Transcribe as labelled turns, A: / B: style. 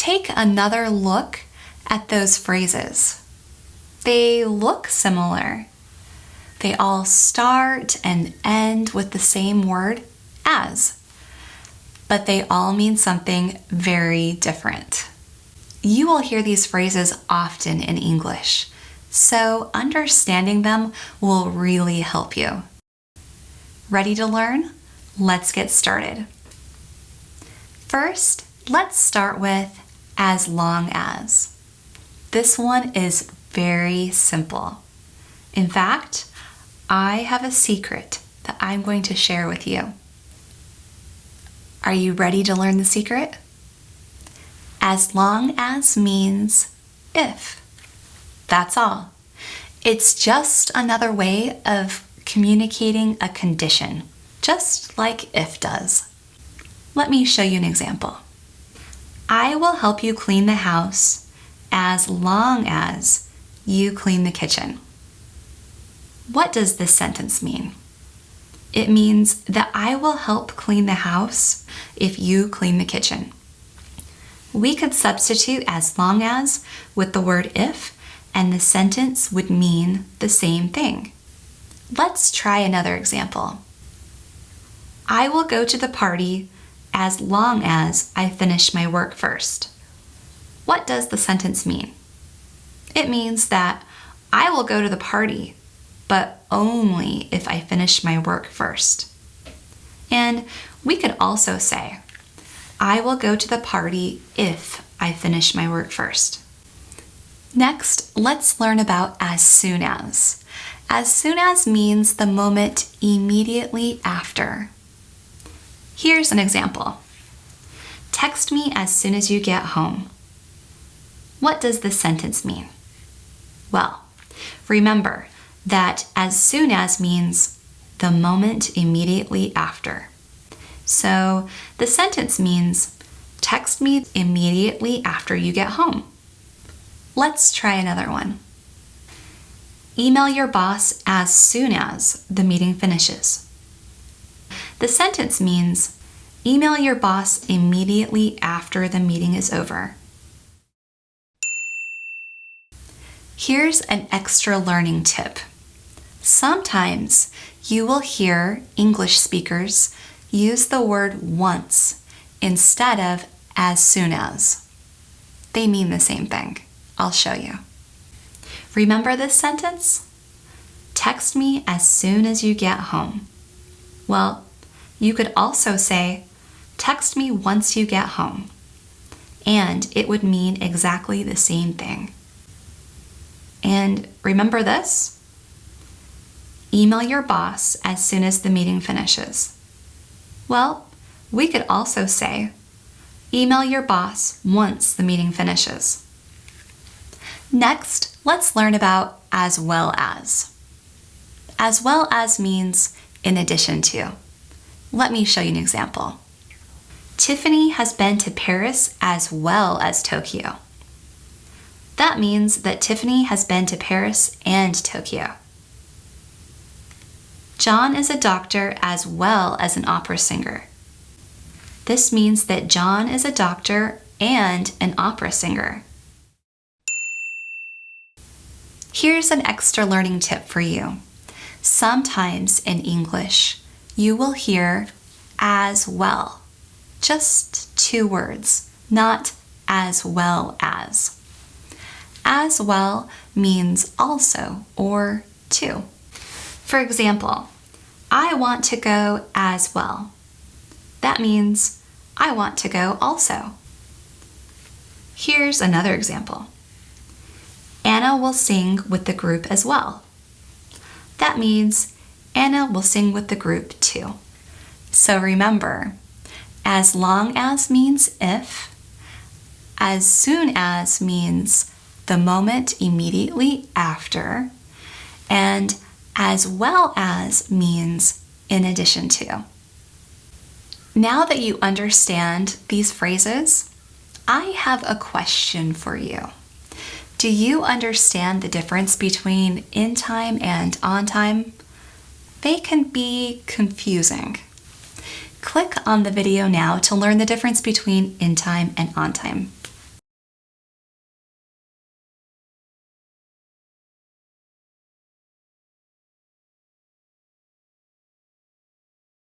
A: take another look at those phrases. They look similar. They all start and end with the same word, as, but they all mean something very different. You will hear these phrases often in English, so understanding them will really help you. Ready to learn? Let's get started. First, let's start with as long as. This one is very simple. In fact, I have a secret that I'm going to share with you. Are you ready to learn the secret? As long as means if. That's all. It's just another way of communicating a condition, just like if does. Let me show you an example. I will help you clean the house as long as you clean the kitchen. What does this sentence mean? It means that I will help clean the house if you clean the kitchen. We could substitute as long as with the word if, and the sentence would mean the same thing. Let's try another example. I will go to the party as long as I finish my work first. What does the sentence mean? It means that I will go to the party, but only if I finish my work first. And we could also say, I will go to the party if I finish my work first. Next, let's learn about as soon as. As soon as means the moment immediately after. Here's an example. Text me as soon as you get home. What does this sentence mean? Well, remember that as soon as means the moment immediately after. So the sentence means text me immediately after you get home. Let's try another one. Email your boss as soon as the meeting finishes. The sentence means email your boss immediately after the meeting is over. Here's an extra learning tip. Sometimes you will hear English speakers use the word once instead of as soon as. They mean the same thing. I'll show you. Remember this sentence? Text me as soon as you get home. Well, you could also say, text me once you get home. And it would mean exactly the same thing. And remember this? Email your boss as soon as the meeting finishes. Well, we could also say, email your boss once the meeting finishes. Next, let's learn about as well as. As well as means in addition to. Let me show you an example. Tiffany has been to Paris as well as Tokyo. That means that Tiffany has been to Paris and Tokyo. John is a doctor as well as an opera singer. This means that John is a doctor and an opera singer. Here's an extra learning tip for you. Sometimes in English, you will hear as well. Just two words, not as well as. As well means also or too. For example, I want to go as well. That means I want to go also. Here's another example. Anna will sing with the group as well. That means Anna will sing with the group too. So remember, as long as means if, as soon as means the moment immediately after, and as well as means in addition to. Now that you understand these phrases, I have a question for you. Do you understand the difference between in time and on time? They can be confusing. Click on the video now to learn the difference between in time and on time.